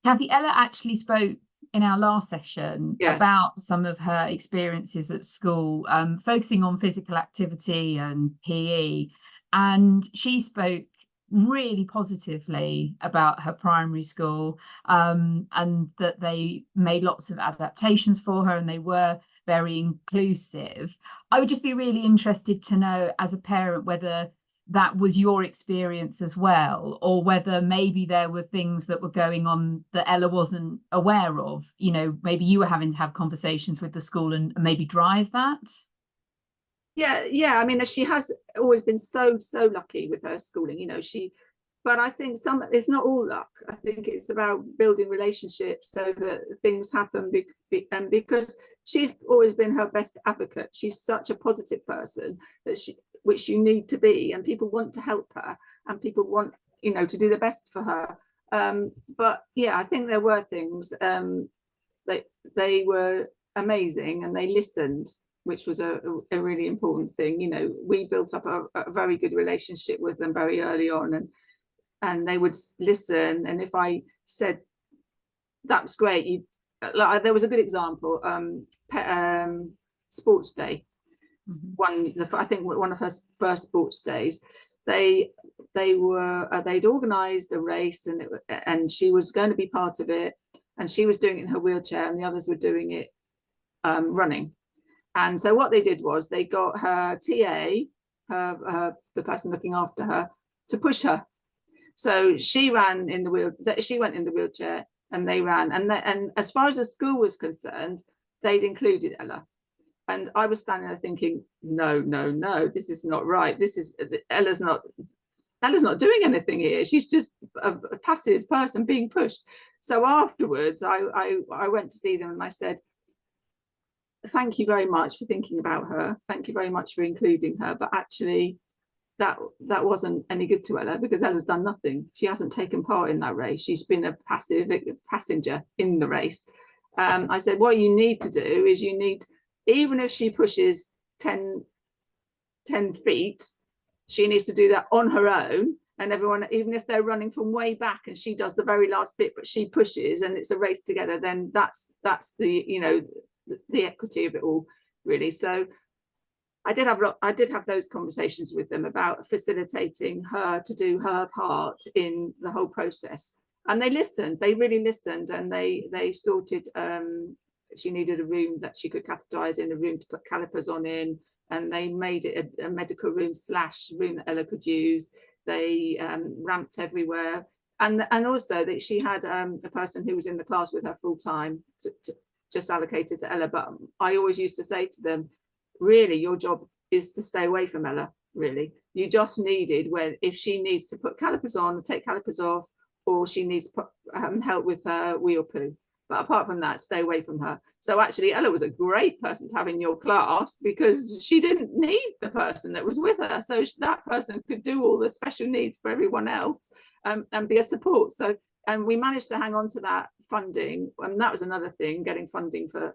Kathy, Ella actually spoke in our last session about some of her experiences at school, focusing on physical activity and PE. And she spoke really positively about her primary school, and that they made lots of adaptations for her and they were very inclusive. I would just be really interested to know, as a parent, whether that was your experience as well, or whether maybe there were things that were going on that Ella wasn't aware of. You know, maybe you were having to have conversations with the school and maybe drive that. Yeah. I mean, she has always been so lucky with her schooling, you know, but I think it's not all luck. I think it's about building relationships so that things happen, and because she's always been her best advocate. She's such a positive person which you need to be, and people want to help her and people want, you know, to do the best for her. But yeah, I think there were things they were amazing and they listened, which was a really important thing. You know, we built up a very good relationship with them very early on, and they would listen. And if I said, that's great, there was a good example, sports day. I think one of her first sports days, they'd organised a race, and she was going to be part of it, and she was doing it in her wheelchair and the others were doing it running. And so what they did was they got her TA, the person looking after her, to push her. So she ran in she went in the wheelchair and they ran. And as far as the school was concerned, they'd included Ella. And I was standing there thinking, no, this is not right. Ella's not doing anything here. She's just a passive person being pushed. So afterwards, I went to see them and I said, thank you very much for thinking about her. Thank you very much for including her. But actually, that wasn't any good to Ella, because Ella's done nothing. She hasn't taken part in that race. She's been a passive passenger in the race. I said, what you need to do is even if she pushes 10 feet, she needs to do that on her own. And everyone, even if they're running from way back and she does the very last bit, but she pushes and it's a race together, then that's the, you know, the equity of it all, really. So I did have those conversations with them about facilitating her to do her part in the whole process, and they really listened, and they sorted. She needed a room that she could catheterize in, a room to put calipers on in, and they made it a medical room / room that Ella could use. They ramped everywhere, and also that she had a person who was in the class with her full time, just allocated to Ella. But I always used to say to them, really, your job is to stay away from Ella. Really, you just needed if she needs to put calipers on, take calipers off, or she needs help with her wheel poo. But apart from that, stay away from her. So actually, Ella was a great person to have in your class, because she didn't need the person that was with her. So that person could do all the special needs for everyone else, and be a support. So, and we managed to hang on to that funding. And that was another thing, getting funding for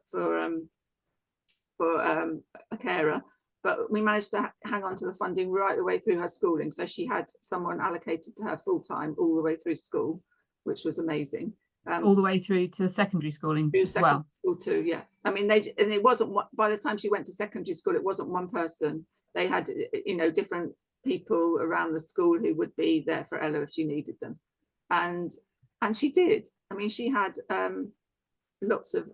a carer. But we managed to hang on to the funding right the way through her schooling. So she had someone allocated to her full time all the way through school, which was amazing. All the way through to secondary schooling as well. School too, yeah. I mean, and it wasn't, by the time she went to secondary school, it wasn't one person. They had, you know, different people around the school who would be there for Ella if she needed them, and she did. I mean, she had lots of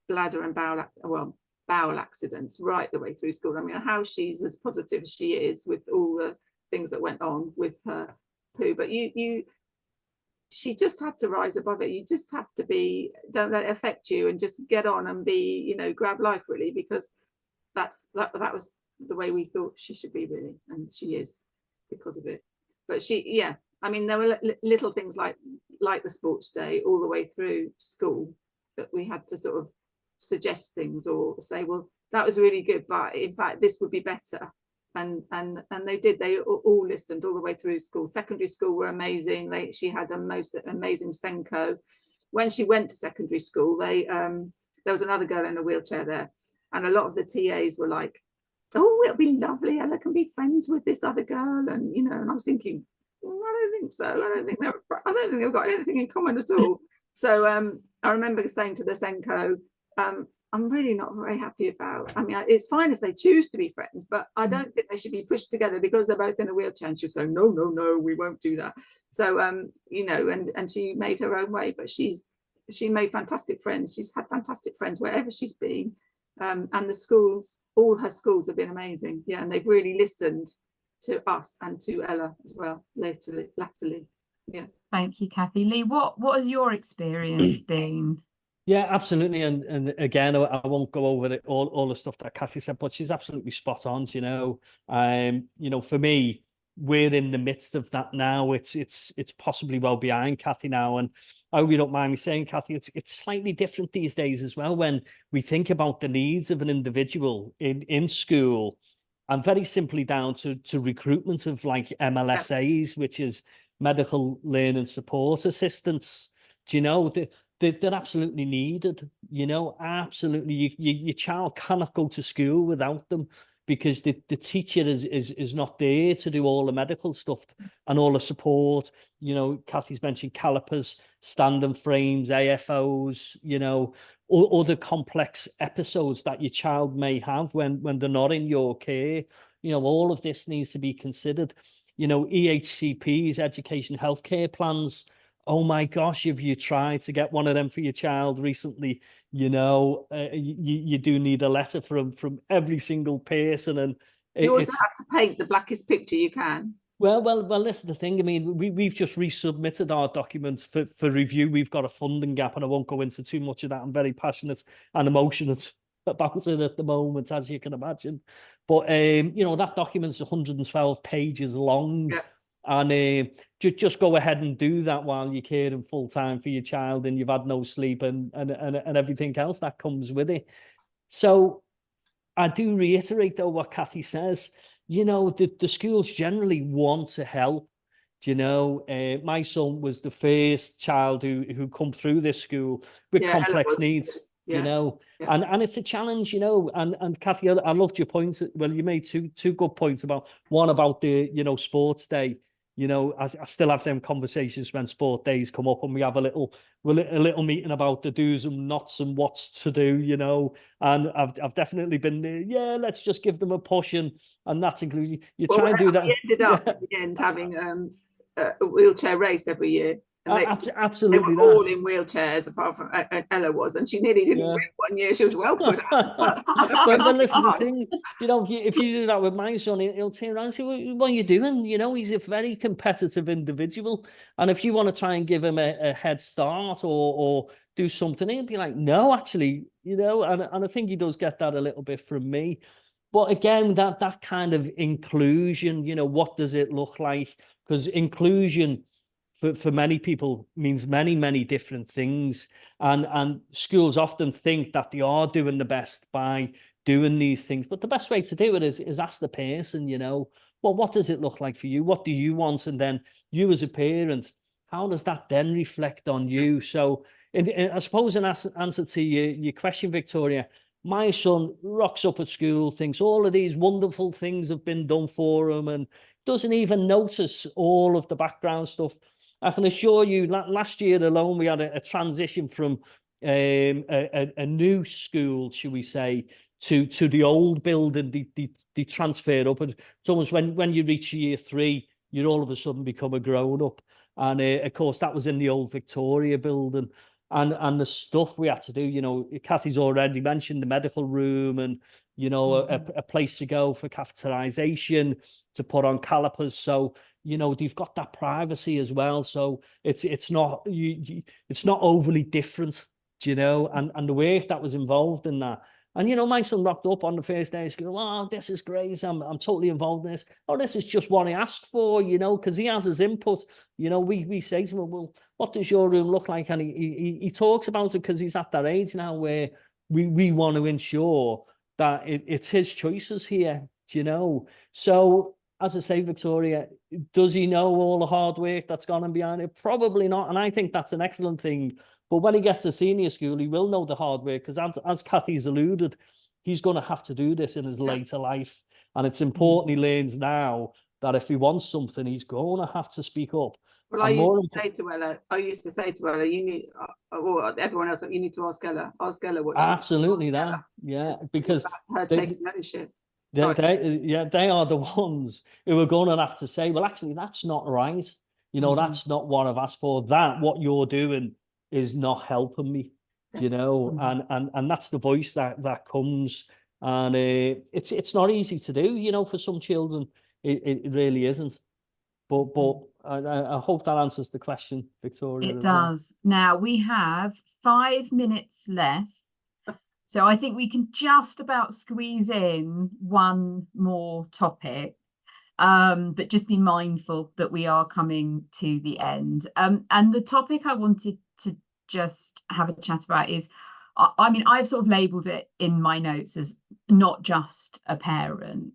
bladder and bowel accidents right the way through school. I mean, how she's as positive as she is with all the things that went on with her poo, but she just had to rise above it. You just have to be, don't let it affect you, and just get on and be, you know, grab life really, because that was the way we thought she should be really, and she is because of it. But yeah, I mean, there were little things like the sports day all the way through school that we had to sort of suggest things or say, well, that was really good, but in fact this would be better. And they did. They all listened all the way through school. Secondary school were amazing. She had a most amazing Senko. When she went to secondary school, there was another girl in a wheelchair there, and a lot of the TAs were like, "Oh, it'll be lovely. Ella can be friends with this other girl," and you know. And I was thinking, I don't think so. I don't think they've got anything in common at all. So I remember saying to the Senko, I'm really not very happy about, I mean, it's fine if they choose to be friends, but I don't think they should be pushed together because they're both in a wheelchair. And she was going, no, we won't do that. So, you know, and she made her own way, but she made fantastic friends. She's had fantastic friends wherever she's been. And the schools, all her schools have been amazing. Yeah, and they've really listened to us and to Ella as well, latterly. Yeah. Thank you, Kathy. Lee, what has your experience been? Yeah, absolutely. And again, I won't go over all the stuff that Kathy said, but she's absolutely spot on, you know. You know, for me, we're in the midst of that now. It's possibly well behind Kathy now. And I hope you don't mind me saying, Kathy, it's slightly different these days as well when we think about the needs of an individual in school, and very simply down to recruitment of like MLSAs, which is medical learning support assistants. Do you know, they're absolutely needed, you know, absolutely. Your child cannot go to school without them, because the teacher is not there to do all the medical stuff and all the support. You know, Kathy's mentioned calipers, standing frames, AFOs, you know, other complex episodes that your child may have when they're not in your care. You know, all of this needs to be considered. You know, EHCPs, education healthcare plans. Oh my gosh, if you tried to get one of them for your child recently, you know, you do need a letter from every single person. And you also have to paint the blackest picture you can. Well, this is the thing. I mean, we've just resubmitted our documents for review. We've got a funding gap, and I won't go into too much of that. I'm very passionate and emotional about it at the moment, as you can imagine. But, you know, that document's 112 pages long. Yeah. And just go ahead and do that while you're caring full time for your child and you've had no sleep and everything else that comes with it. So I do reiterate, though, what Kathy says. You know, the schools generally want to help. You know, my son was the first child who come through this school with complex needs. Yeah. You know, and it's a challenge, you know, and Kathy, I loved your points. Well, you made two good points about the, you know, sports day. You know, I still have them conversations when sport days come up, and we have a little meeting about the do's and nots and what's to do, you know. And I've definitely been there. Yeah, let's just give them a push, and that's including you try and do that. We ended up at the end having a wheelchair race every year. And absolutely, they were all in wheelchairs apart from Ella was, and she nearly didn't win one year. She was well put out. But listen, the thing, you know, if you do that with my son, he'll turn around and say, what are you doing? You know, he's a very competitive individual, and if you want to try and give him a head start or do something, he'll be like, no, actually, you know, and I think he does get that a little bit from me. But again, that kind of inclusion, you know, what does it look like? Because inclusion for many people means many different things, and schools often think that they are doing the best by doing these things, but the best way to do it is ask the person, you know, well, what does it look like for you? What do you want? And then you as a parent, how does that then reflect on you? So I suppose in answer to your question, Victoria, my son rocks up at school, thinks all of these wonderful things have been done for him, and doesn't even notice all of the background stuff. I can assure you that last year alone, we had a transition from a new school, should we say, to the old building. They transferred up. And it's almost when you reach year 3, you all of a sudden become a grown-up. And of course, that was in the old Victoria building. And the stuff we had to do, you know, Kathy's already mentioned the medical room and you know, a place to go for catheterization, to put on calipers. So, you know, they've got that privacy as well. So it's not it's not overly different, you know, and the work that was involved in that. And, you know, my son rocked up on the first day. He's going, "Oh, this is great. I'm totally involved in this. Oh, this is just what he asked for," you know, because he has his input. You know, we say to him, "Well, what does your room look like?" And he talks about it because he's at that age now where we want to ensure that it's his choices here, you know. So, as I say, Victoria, does he know all the hard work that's gone in behind it? Probably not. And I think that's an excellent thing. But when he gets to senior school, he will know the hard work, because as Kathy's alluded, he's going to have to do this in his later life. And it's important he learns now that if he wants something, he's going to have to speak up. Well, I used to say to Ella, you need, or everyone else, you need to ask Ella what she absolutely wants. that, yeah, because her taking ownership. They are the ones who are going to have to say, well, actually, that's not right. You know, that's not what I've asked for. What you're doing is not helping me, you know, and that's the voice that comes. And it's not easy to do, you know, for some children. It really isn't. But I hope that answers the question, Victoria. It does. Now we have 5 minutes left. So I think we can just about squeeze in one more topic, but just be mindful that we are coming to the end. And the topic I wanted to just have a chat about is, I mean, I've sort of labelled it in my notes as not just a parent.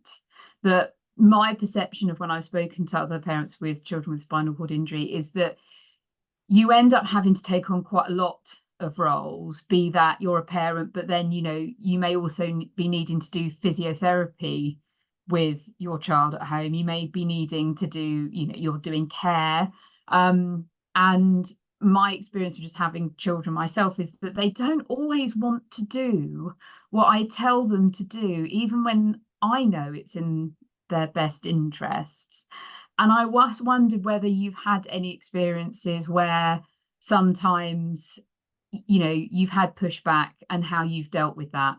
That my perception of when I've spoken to other parents with children with spinal cord injury is that you end up having to take on quite a lot of roles, be that you're a parent, but then, you know, you may also be needing to do physiotherapy with your child at home. You may be needing to do, you know, you're doing care. And my experience of just having children myself is that they don't always want to do what I tell them to do, even when I know it's in their best interests. And I was wondered whether you've had any experiences where sometimes, you know, you've had pushback and how you've dealt with that.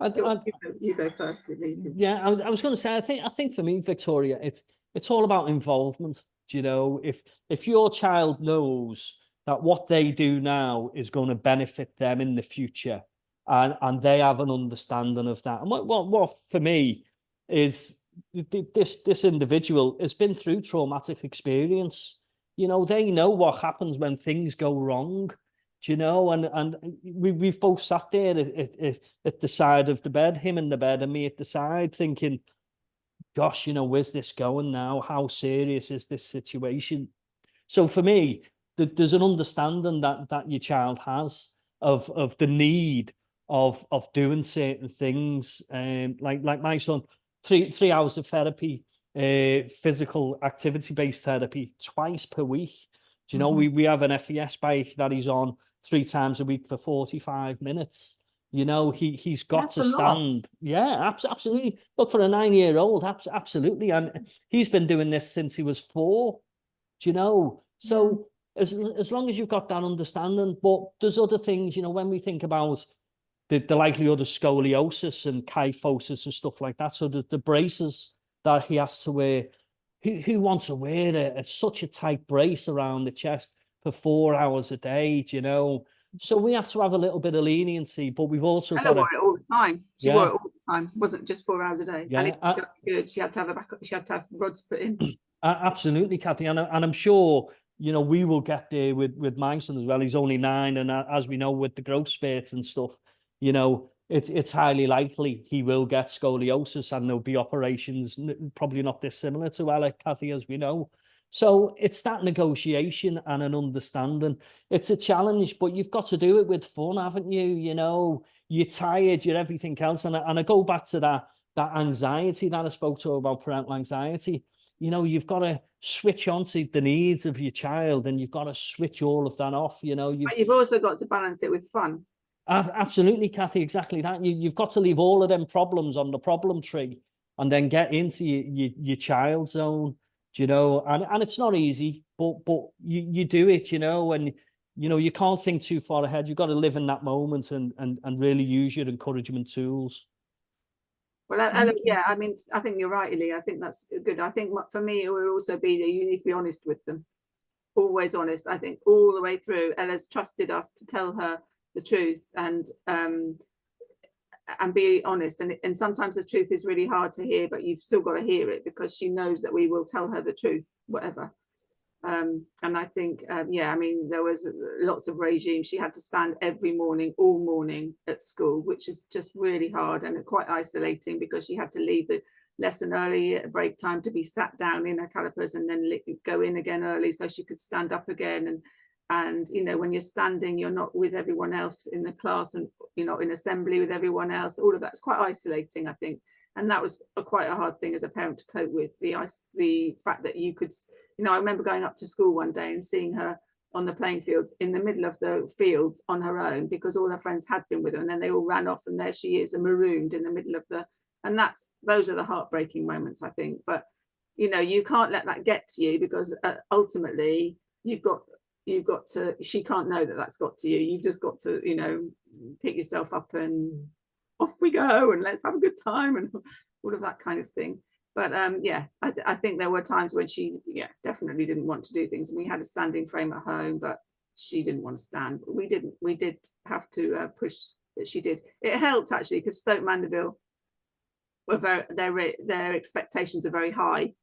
You go first. Yeah, I was going to say, I think for me, Victoria, it's all about involvement. You know, if your child knows that what they do now is going to benefit them in the future, and they have an understanding of that, and what for me is this individual has been through traumatic experience. You know, they know what happens when things go wrong. Do you know? And we've both sat there at the side of the bed, him in the bed and me at the side, thinking, gosh, you know, where's this going now? How serious is this situation? So for me, there's an understanding that your child has of the need of doing certain things. Like my son, 3 hours of therapy, physical activity-based therapy twice per week. Do you know, we have an FES bike that he's on 3 times a week for 45 minutes. You know, he's got to stand. Yeah, absolutely. Look, for a 9-year-old, absolutely. And he's been doing this since he was 4. Do you know? So as long as you've got that understanding, but there's other things, you know, when we think about the likelihood of scoliosis and kyphosis and stuff like that. So the braces that he has to wear, who wants to wear such a tight brace around the chest for 4 hours a day, do you know? So we have to have a little bit of leniency, but we've also got to... wore it all the time. She wore it all the time. It wasn't just 4 hours a day. Yeah, and it's good. She had to have she had to have rods put in. Absolutely, Kathy. And I'm sure, you know, we will get there with my son as well. He's only 9. And as we know, with the growth spurts and stuff, you know, it's highly likely he will get scoliosis, and there'll be operations, probably not dissimilar to Ella, Kathy, as we know. So it's that negotiation and an understanding. It's a challenge, but you've got to do it with fun, haven't you? You know, you're tired, you're everything else. And I go back to that anxiety that I spoke to about parental anxiety. You know, you've got to switch on to the needs of your child, and you've got to switch all of that off. You know, but you've also got to balance it with fun. Absolutely, Kathy, exactly that. You've got to leave all of them problems on the problem tree and then get into your child zone, you know, and it's not easy, but you do it, you know, and you know, you can't think too far ahead. You've got to live in that moment and really use your encouragement tools. Well, yeah, I mean, I think you're right, Lee. I think that's good. I think for me, it will also be that you need to be honest with them. Always honest. I think all the way through, Ella's trusted us to tell her the truth and be honest. And sometimes the truth is really hard to hear, but you've still got to hear it because she knows that we will tell her the truth, whatever. And I think, yeah, I mean, there was lots of regime. She had to stand every morning, all morning at school, which is just really hard and quite isolating because she had to leave the lesson early at break time to be sat down in her calipers and then go in again early so she could stand up again. And you know, when you're standing, you're not with everyone else in the class and you're not in assembly with everyone else. All of that's quite isolating, I think. And that was quite a hard thing as a parent to cope with, the fact that you could, you know, I remember going up to school one day and seeing her on the playing field in the middle of the field on her own because all her friends had been with her and then they all ran off and there she is, marooned in the middle of the, and those are the heartbreaking moments, I think. But, you know, you can't let that get to you because ultimately you've got to, she can't know that that's got to you. You've just got to, you know, pick yourself up and off we go and let's have a good time and all of that kind of thing. But yeah, I think there were times when she, yeah, definitely didn't want to do things. And we had a standing frame at home, but she didn't want to stand. But we did have to push that she did. It helped actually because Stoke Mandeville were their expectations are very high.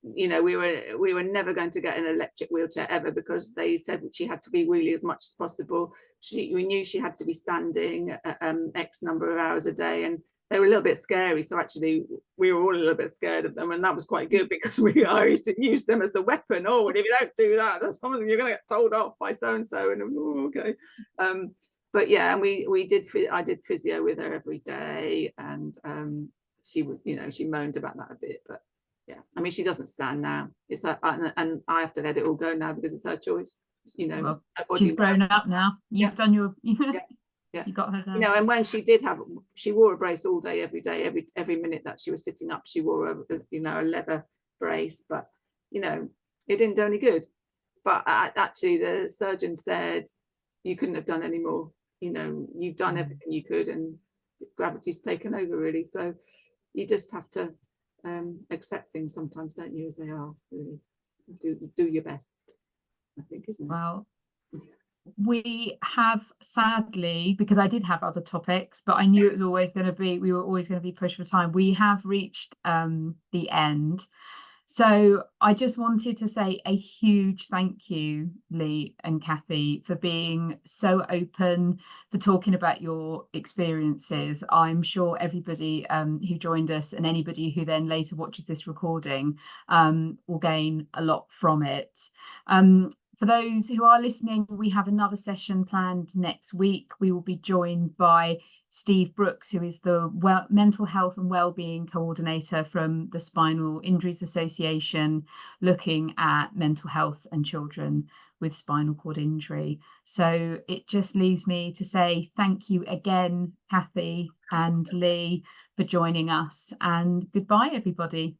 You know, we were never going to get an electric wheelchair ever because they said that she had to be wheelie as much as possible. We knew she had to be standing X number of hours a day, and they were a little bit scary. So actually, we were all a little bit scared of them, and that was quite good because I used to use them as the weapon. Oh, and if you don't do that, that's something you're going to get told off by so and so. And oh, okay, but yeah, and I did physio with her every day, and she would, you know, she moaned about that a bit, but. Yeah, I mean, she doesn't stand now. It's and I have to let it all go now because it's her choice. You know, well, she's grown up now. You've done your, yeah. You got her there. You know, and when she wore a brace all day, every day, every minute that she was sitting up, she wore a leather brace. But you know, it didn't do any good. But actually, the surgeon said you couldn't have done any more. You know, you've done everything you could, and gravity's taken over really. So you just have to. Accept things sometimes, don't you, as they are. Really do your best, I think, isn't it? Well, we have sadly, because I did have other topics, but I knew it was always going to be, we were always going to be pushed for time. We have reached the end. So I just wanted to say a huge thank you, Lee and Kathy, for being so open, for talking about your experiences. I'm sure everybody who joined us and anybody who then later watches this recording will gain a lot from it. For those who are listening, we have another session planned next week. We will be joined by Steve Brooks, who is the Mental Health and Wellbeing Coordinator from the Spinal Injuries Association, looking at mental health and children with spinal cord injury. So it just leaves me to say thank you again, Kathy and Lee, for joining us, and goodbye, everybody.